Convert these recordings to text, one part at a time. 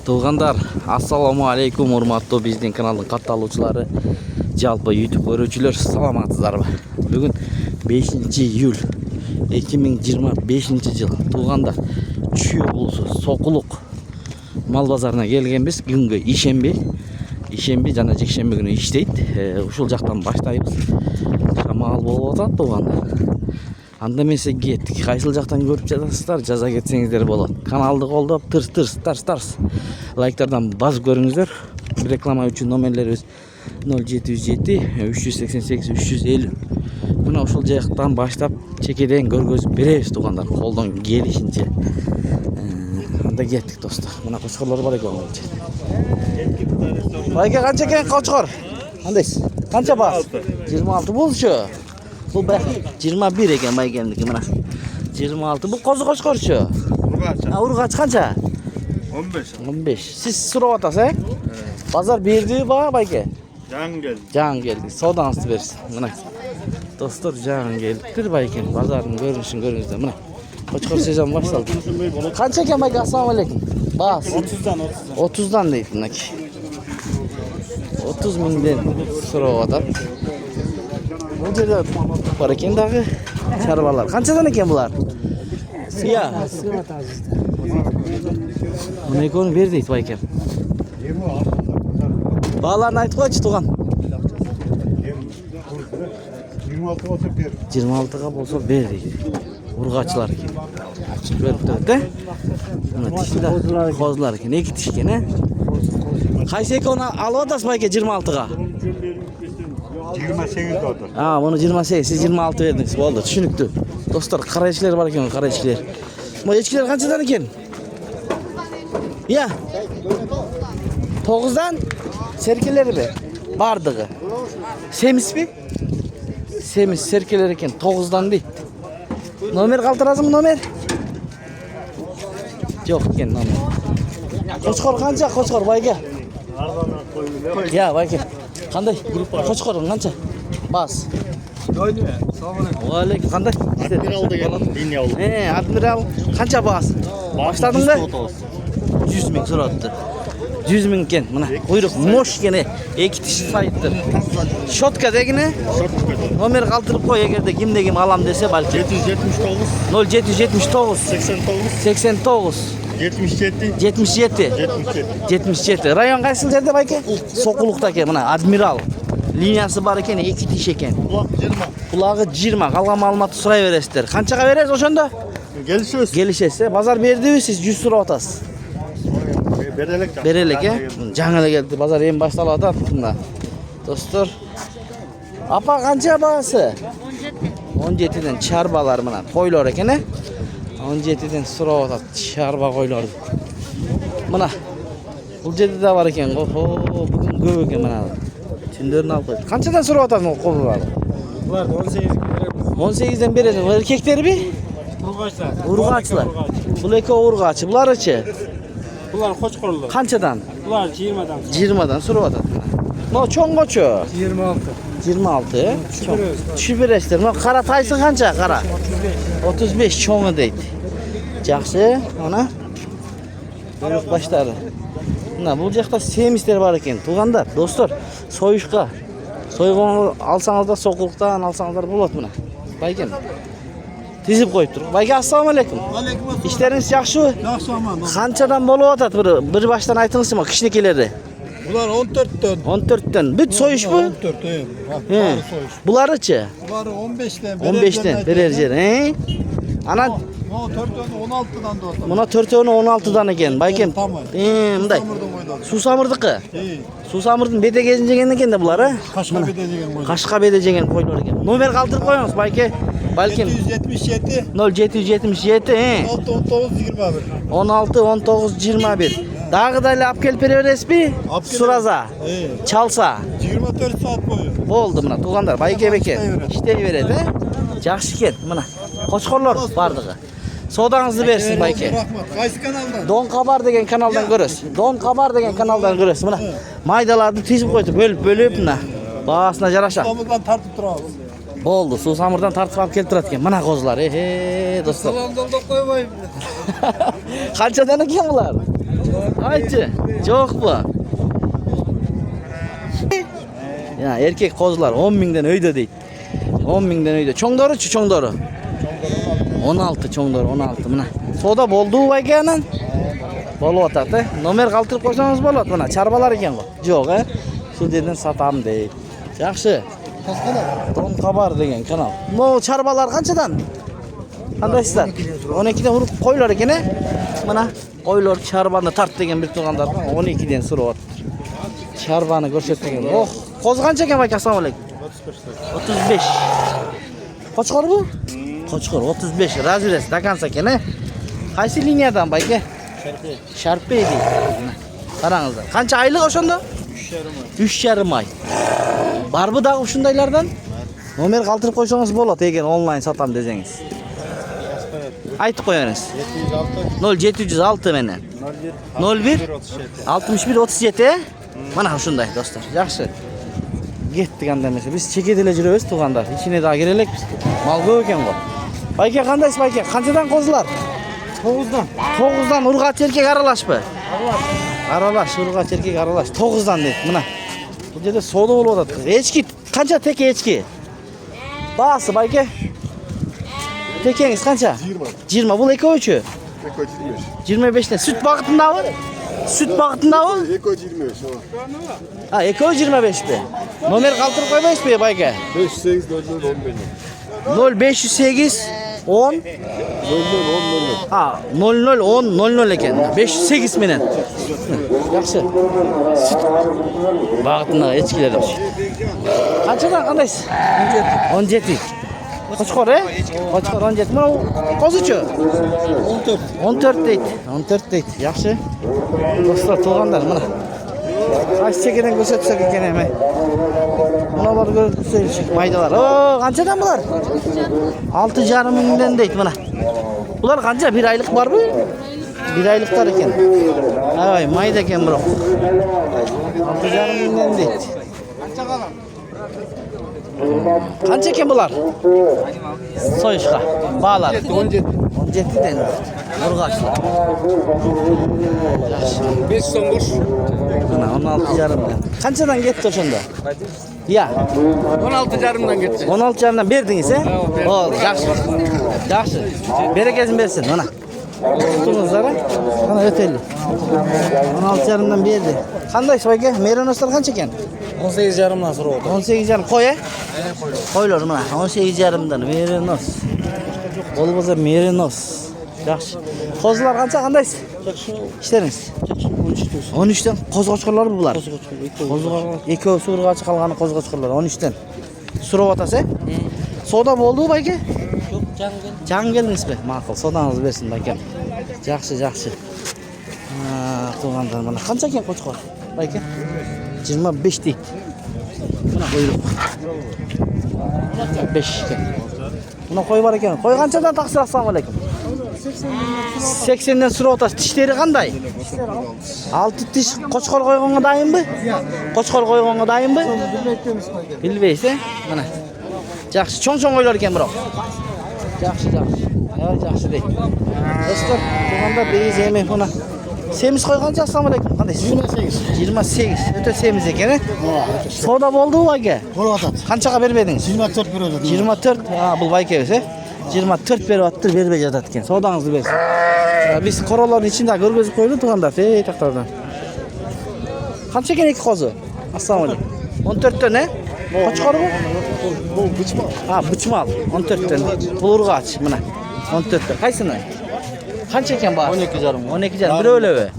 Туугандар, ассаламу алейкум, урматтуу биздин каналдын катталуучулары, жалпы YouTube көрүүчүлөр, саламатсыздарбы? Бүгүн 5-июль 2025 жыл. Туугандар, Чүй облусу Сокулук мал базарына келгенбиз. Күнгө ишемби жана жекшемби күнү иштейт. Ушул жактан баштайбыз. Шамал болуп атат, туугандар. Анда мен сизге кеттик. Кайсыл жактан көрүп жатасыздар, жаза кетсеңиздер болот. Каналды колдоп, тарс лайктардан басып көрүңүздөр. Реклама үчүн номерлерибиз 0707 388 350. Мына ушул жактан баштап чекеден көргөзүп беребиз, туугандар, колдон келишинче. Анда кеттик, достор. Мына кочкорлор бар экен. Байке канча экен кочкор? Кандайсыз? Канча бас? 26 болчу. Бул бак 21 экен байкемдики, мына. 26. Бул козу кочкорчу. Ургач. Ургач канча? 15. Siz сурап атасыз, Базар бердиби бага, байке? Жаңы келди. Содаңызды берсин. Мына. Достор, жаңы келиптир байкем. Базардын көрүнүшүн көрүңүздөр. Мына. Кочкор сезон башталды. Канча экен байке? Ассаламу алейкум. Бас 30дан дейт мынакей. 30 миңден сурап атат. Бул жерде бар экен дагы чарбалар. Канчадан экен булар? Сыя. Мына экөөнү бер дейт байкем. Бааларын айтып койчу, тууган. 26га болсо бер дейт. Ургачылар экен. Ачып берип турат, Мына тиште козулар экен, эки тиш экен, Кайсы экөөнү алып атасыз байке 26га? 28 отур. Муну 28, сиз 26 бердиңиз. Болду, түшүнүктүү. Достор, кара эчкилер бар экен, кара эчкилер. Могу эчкилер канчадан экен? Иә. 9дан серкелерби? Бардыгы. Семизби? Семиз серкелер экен, 9дан дейт. Номер калтыразыңбы, номер? Жок экен номер. Кочкор канча, кочкор байке? Я, байке. Кандай? Кочкор канча? Бас. Алейкум, кандай? Адмирал деген линия болду. Адмирал канча бас? Баштадыңбы? 100 миң сурапты. 100 миң экен. Мына куйрук мош экен, эки тиш сайыптыр. Шотка дегене? Номер калтырып кой, эгерде кимде ким алам десе, балки. 779 0779 89 77. Район кайсыл жерде байке? Сокулукта экен. Мына Адмирал линиясы бар экен, эки тиш экен. Кулагы 20. Калган маалыматты сурай бересиздер. Канчага бересиз ошондо? Келишесиз. Базар бердиби, сиз 100 сурап атасыз? Берелек, Жаңы эле келди. Базар эми башталып атат. Мына. Достор. Апа канча баасы? 17ден чарбалар мына. Койлор экен, 17ден сурап атат чарба койлор. Мына. Бул жерде да бар экен. Бүгүн көп экен мына. Түндөрүн алып койду. Канчадан сурап атасың козулар? Булар 18ден бересиң. Эркектерби? Ургачлар. Бул экөө ургач. Буларычы? Булар кочкорлор. Канчадан? Булар 20дан. 20дан сурап атат. Мына чоңгочу? 26. Түшүп бересиздер. Мына кара тайсын канча? Кара 35 чоңу дейт. Жакшы, мына. Бөлөк баштары. Мына бул жакта семиздер бар экен, туугандар. Достор, союшка сойгон алсаңыздар, Сокулуктан алсаңыздар болот мына. Байкем тизип коюп тур. Байке, ассаламу алейкум. Иштериңиз жакшыбы? Жакшы, аман. Канчадан болуп атат? Бир баштан айтыңызчы, кичинекелери. Булар 14төн. 14төн. Бүт союшпу? 14, Буларычы? Булар 15тен. 15тен берер жер, Анан 16дан да отыр. Мына 16дан экен, байкем. Мындай. Суусамырдыкы? Суусамырдын бете кезин жеген экен да булар, Кашка беде жеген кой. Кашка беде жеген койлор экен. Номер калтырып коюңуз, байке. Балким 777 0777 16 19 21. Дагы да эле алып келип бере бересизби? Сураза. Чалса. 24 саат бою. Болду мына, туугандар, байке бекен. Иштей берет, Жакшы экен, мына. Кочкорлор бардыгы. Содаңызды берсин, байке. Рахмат. Кайсы каналдан? Дон Кабар деген каналдан көрөсүз. Мына майдаларды тизип койду, бөлүп мына. Баасына жараша. Тамыздан тартып турабыз. Болду, суусамырдан тартып алып келип турат экен. Мына козулар, достор. Саламдалдап койбойм. Канчадан экен булар? Aytçı. Çok bu. Ya erkek kozlar 10 mingden öyde deydi. 10 mingden öyde. Çoңdoru-çu çoңdoru? 16 çoңdoru 16 mına. Soda boldu bayke anan? Bolup atat, Nomer kалтырып койсоңуз болот. Мына чарбалар экен го. Жок, Ушул жерден сатам дейт. Жакшы. Тон кабар деген канал. Могу чарбалар канчадан? Кандайсыздар? 12ден уруп койлор экен, Мына койлор чарбаны тарт деген бир туугандар 12ден сурап атыптыр. Чарбаны көрсөт деген. Ох, коз канча экен байке? Ассалам алейкум. 35. Кочкор бу? Кочкор 35. Разрез до конца экен, Кайсы линиядан байке? Шарпе дейт. Караңыздар. Канча айлык ошондо? 3,5 ай. Барбы дагы ушундайлардан? Номер калтырып койсоңуз болот эгер онлайн сатам десеңиз. Айтып коюңуз. 0706 менен 01 61 37. Мына ушундай достор. Жакшы. Кеттик анда эмесе. Биз чекеде эле жүрөбүз туугандар. Ичине дагы кире элекпиз. Мал көп экен го. Байке кандайсыз байке? Канчадан козулар? 9'dan. 9'dan urgaç erkek aralaşpı? Aralaş, urgaç erkek aralaş. 9'dan deydi. Mına. Bu жерде soda болуп атат. Эчки канча теке эчки? Баасы байке? Текеңиз канча? 20. 20. Бул экөөчү? Eko 25. 25тен. Süt багытындабы? Süt багытындабы? Eko 25. Ha, экөө 25пи? Номер калтырып койбойсузбу байке? 508 00 0508 10 00 10 Ha, 00 10 00 eкен. 508 менен. Жакшы. Багытына эчкилер. Канчадан кандайсыз? 17. Кочкор, Кочкор 17. Мына козучу? 14. 14 дейт. 14 дейт. Жакшы. Достор, туугандар, мына. Кайсы чекеден көрсөтсөк экен эми. Мыналар көрсөтсөк майдалар. О, канчадан булар? 6,5 миңден дейт мына. Булар канча? 1 айлык барбы? 1 айлыктар экен. Ай, майда экен бирок. 6,5 миңден дейт. Канча экен булар? Союшка. Баалар 17. 17ден. Ургачлар. 5 so'm boş. Мына 16,5ден. Канчадан кетти ошондо? Я. 16,5'dan gitti. 16,5dan бердиңиз, О, жакшы. Жакшы. Берекесин берсин, мына. Туңуздар, мына өтөлү. 16,5dan берди. Кандайсыз байке? Мероностор канча экен? 18,5'dan сурап отыр. 18,5 кой, Койлор мына 18,5dan меронос. Болбосо меронос. Жакшы. Козулар канча, кандайсыз? Иштериңиз? 13ден. Коз кочкорлор булар? Экөөсү ургачы калганы коз кочкорлор 13ден. Сурап атасыз, Сода болду байке? Жок, Жаңы келдиңизби? Макул, содаңыз берсин байке. Жакшы, жакшы. Туугандар, мына канча экен кочкор? Байке? 25 дейт. Мына койрук. 5 экен. Мына кой бар экен. Кой канчадан таксыр? Ассалам алейкум. 80ден сурап атасыз. Тиштери кандай? 6 тиш. Кочкор койгонго дайынбы? Кочкор койгонго дайынбы? Билбейсиз, Мына. Жакшы, чоң койлор экен бирок. Жакшы, жакшы. Аябай жакшы дейт. Достор, туугандар, биз эми мына семиз кой канча? Ассалам алейкум. Кандайсыз? 28. 28. Өтө семиз экен, Сода болдубу байке? Болуп атат. Канчага бербедиңиз? 24 берет. 24. Бул байкебиз, 24 берип аттыр, бербей жатат экен. Содаңызды берсин. Биз королордун ичинде көргөзүп койдук туугандар, тактардан. Канча экен эки козу? Ассалам алейкум. 14төн, Кочкорбу? Бул бычмал. Бычмал. 14төн. Бул ургач, мына. 14төн. Кайсыны? Канча экен баары? 12,5. 12,5. Бирөөлөбү?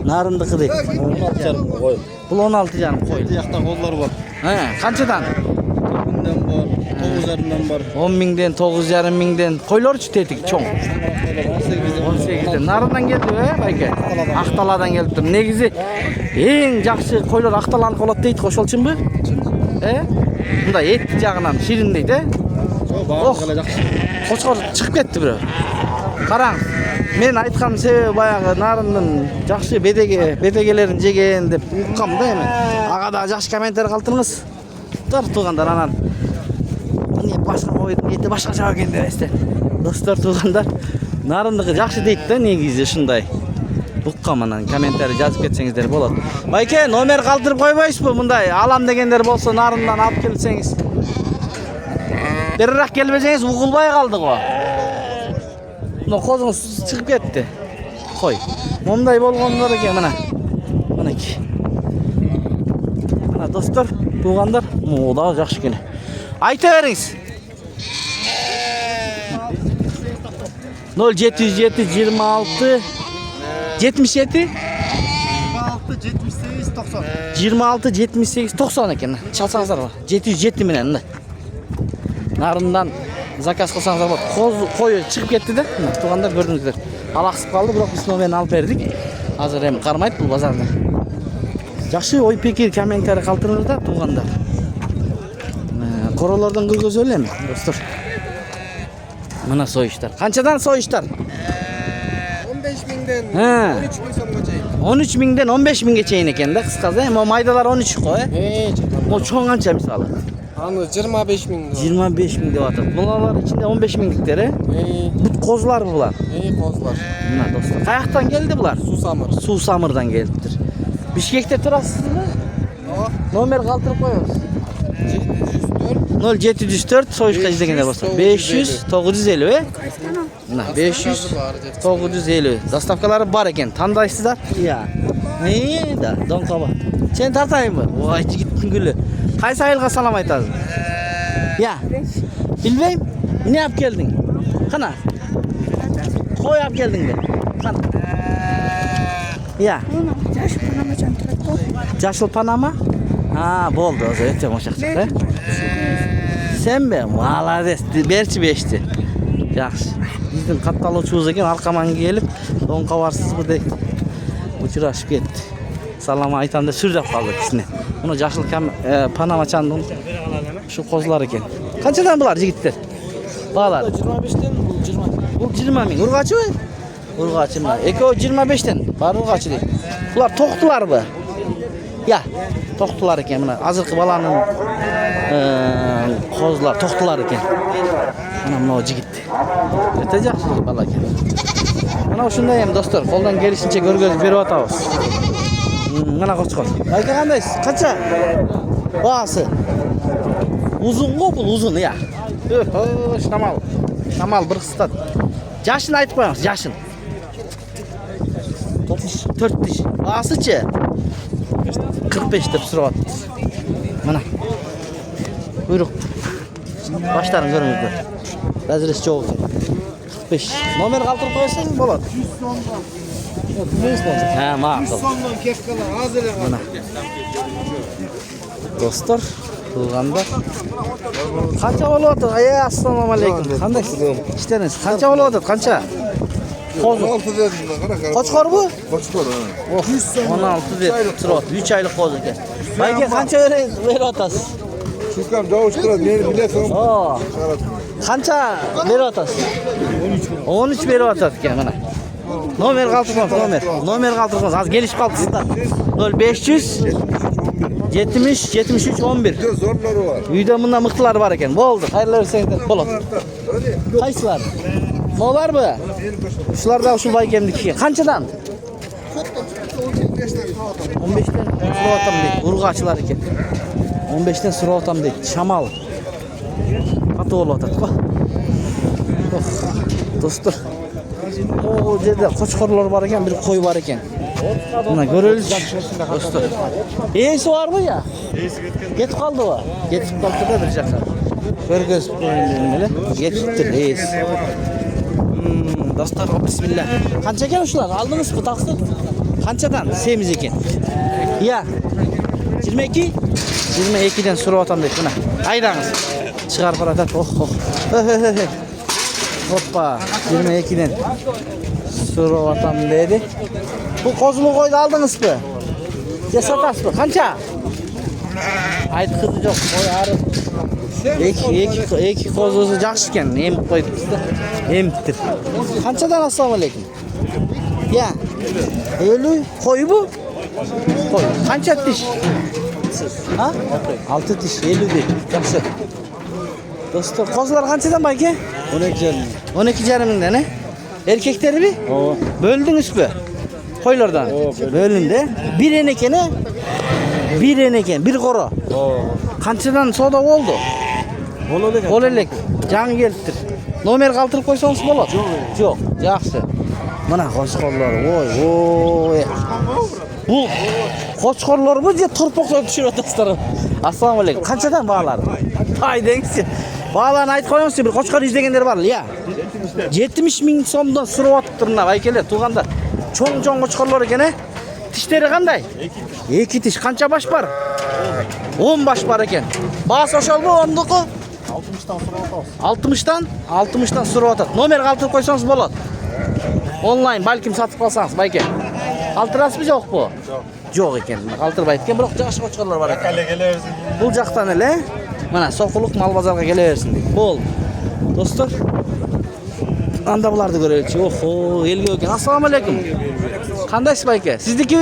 Нарындыкы дейт. 16,5 кой. Бул 16,5 кой. Тиякта коллор бар. Канчадан? 10'dan бар, 9,5'dan бар. 10 миңден, 9,5 миңден. Койлорчу тетик чоң. 18ден. Нарындан келди, байке? Акталадан келиптир. Негизи эң жакшы койлор акталанып болот дейт, ошол чынбы? Мында эт жагынан ширин дейт, Баары кала жакшы. Кочкор чыгып кетти бирөө. Караң. Мен айткан себеби баягы нарындын жакшы бедегелерин жеген деп уккам да эми. Ага да жакшы комментарий калтырыңыз. Туугандар, анан эмне башка койдун эти башкача экен дебесиз. Достор, туугандар, нарындыкы жакшы дейт да негизи ушундай. Уккаманан комментарий жазып кетсеңиздер болот. Байке, номер калтырып койбойсузбу мындай? Алам дегендер болсо нарындан алып келсеңиз. Берирээк келбесеңиз угулбай калды го. Мына козуңуз чыгып кетти. Кой. Мондай болгондор экен мына. Мынакей. Мына достор, туугандар, муу да жакшы экен. Айта бериңиз. 0707 26 77 26 78 90 экен. Чалсаңыздар бар. 707 менен мына. Нарындан заказ кылсаңыздар болот. Кою чыгып кетти да. Мына туугандар көрдүңүздөр. Алаксып калды, бирок биз номерин алып бердик. Азыр эми кармайт бул базарда. Жакшы ой пикир, комментарий калтырыңыз да туугандар. Королордон көргөзөлү эми, достор. Мына союштар. Канчадан союштар? 15 миңден 13 миң сомго чейин. 13 миңден 15 миңге чейин экен да, кыскасы. Мо майдалар 13 го, Мо чоң канча мисалы? Аны 25 миң. 25 миң деп атат. Булар ичинде 15 миңдиктер, Бут козулар булар. Козлар. Мына достор. Каяктан келди булар? Суу Самырдан келиптир. Бишкекте турасызбы? Номер калтырып коебуз. 0704 союшка издегендер болсо 500 950 Мына 500 950 доставкалары бар экен. Тандайсыздар? Иә. Да, доңкаба. Сен тартайынбы? Ой, жигиттин гүлү. Кайсы айылга салам айтасың? Я. Билбейм. Эмне алып келдиң? Кана. Кой алып келдиң бе? Кана. Я. Жашыл Панама? Болду, өзү өтө мошакчак, Сен бе? Молодец. Берчи 5ти. Жакшы. Биздин катталуучубуз экен, аркаман келип, доңкабарсызбы дейт. Учурашып кетти. Салам айтам деп сүрдөп калды кичине. Муну жашыл Панамачандын ушу козулар экен. Канчадан булар жигиттер? Баалар 25тен, бул 20. Бул 20 миң. Ургачыбы? Ургачы мына. Экөө 25тен. Бар ургачы дейт. Булар токтуларбы? Я, токтулар экен мына. Азыркы баланын козулар токтулар экен. Мына мына жигит. Өтө жакшы бала экен. Мына ушундай эми достор, колдон келишинче көргөзүп берип атабыз. Мына кочкор. Айка кандайсыз? Канча? Баасы. Узун го бул, узун, я. Шамал. Шамал bir кыстат. Жашын айтып коюңуз, жашын. 4 тиш. Баасычы? 45 деп сурап атты. Мына. Буйрук. Баштарын көрүңүздөр. Разрез жок экен. 45. Номер калтырып коесең болот. 100 сомдон. Макул. 100 сомдон кепкалар азыр эле. Мына. Достор, туугандар. Канча болуп атат? Ассалам алейкум. Кандайсыз? Иштериңиз канча болуп атат? Канча? 16 дедим да, кара. Кочкорбу? Кочкор. 16 деп турат. 3 айлык коз экен. Байке канча берип атасыз? Чукам жауыштырат, мени билесиң. Канча берип атасыз? 13 берип атат экен мына. Номер калтырыңыз, номер калтырыңыз. Аз келишип калдыңыздар. 0500 70 73 11. Зорлору бар. Үйдө мында мыктылар бар экен. Болду. Кайрыла берсеңиздер болот. Кайсылар? Моларбы? Ушулар да ушул байкемдики экен. Канчадан? 15тен сурап атам дейт. Ургачылар экен. 15тен сурап атам дейт. Шамал. Катуу болуп атат го. Достор. О жерде кочкорлор бар экен, бир кой бар экен. Мына көрөлүз. Достор. Эси барбы я? Эси кеткен. Кетип калдыбы? Кетип калды да бир жакка. Көргөзүп коюн эле. Кетиптир эси. Достор, бисмилlah. Канча экен ушулар? Алдыңызбы таксы? Канчадан? Семиз экен. Я. 22? 22ден сурап атам дейт мына. Айдаңыз. Чыгарып баратат. Hoppa, 22'den сурап атам dedi. Bu kozulu koydu aldınız mı? Ya satasız mı? Kança? Ayt kızı yok. Koy arı. Eki kozusu jakşı eken. Emip koyduk işte. Emiptir. Kançadan assalamu aleykum. Ya. 50 koyu bu. Koy. Kança diş? Ha? 6 diş. 50 değil. Jakşı. Dostlar, kozular kançadan bayki? 12 jarım. 12 jarımından ne? Erkekleri mi? Oo. Böldünüz mü? Koylardan. Bölündü. Bir enekene, bir koro. Kançadan soda oldu. Bol elek. Can geliptir. Nomer kaldırıp koysanız bolat. Yok. Yaxşı. Mana qo'chqorlar. Voy. Bu qo'chqorlar bu je torpoqqa tushirib atasizlar. Assalomu alaykum. Qanchadan bağlar? Ay dengsi. Bağlarını aytib qo'yingchi, bir qo'chqor izlegenler var ya. 70 ming so'mdan surib atibdir mına aykeler, tug'anda. Cho'ng qo'chqorlar ekan. Tishlari qanday? Ikki tish. Qancha bosh bor? 10 bosh bor ekan. Bahas oşalmi 10'duqi? 60'dan surib atadi. Nomer qoldirib qo'ysangiz bo'ladi. Online balkim satib olsangiz, bayka. Qaltirasizmi yo'q bu? Yo'q ekan. Qaltirib aytgan, biroq yaxshi qo'chqorlar bor ekan. Bu jaqdan ele, mana Soquluq mal bozorga kelaversin deydi. Bo'l. Do'stlar, anda bularni ko'raylik. Oho, elga ekan. Assalomu alaykum. Qandaysiz bayka? Sizniki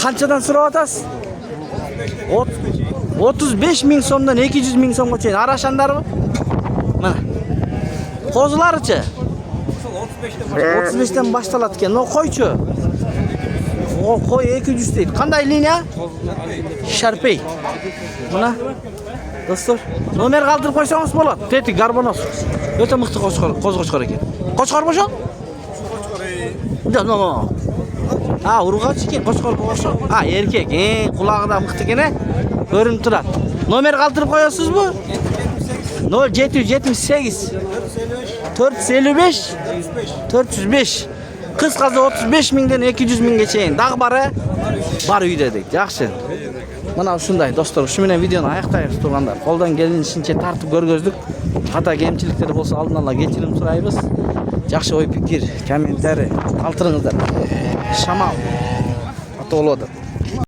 qanchadan surib atasiz? 35 ming so'mdan 200 ming so'mgacha arashandarmi? Mana. Qo'zlarichi? 35 dan boshtaladi ekan. No qo'ychi. Qo'y 200 deydi. Qanday liniya? Sharpey. Mana. Do'stlar, nomer qoldirib qo'ysangiz bo'ladi. Tetik garbonos. O'ta miqti qo'zg'ochqor ekan. Qo'chqor bo'sha? No. Ha, urg'och ekan, qo'chqor bo'sha. Ha, erkak. Qulog'ida miqti ekan. Ko'rinib turadi. Nomer qoldirib qo'yasizmi? 0778 455 qisqasi 35 mingdan 200 minggacha dag'i bar uyda deydi. Yaxshi. Mana shunday do'stlar, shu bilan videoni oyoqdaymiz turganlar. Qo'ldan kelgancha tartib ko'rgizdik. Xato kamchiliklar bo'lsa oldindan kechirim so'raymiz. Yaxshi o'y fikr, kommentariy qoldiringizlar. Shamol. Ota bo'ladi.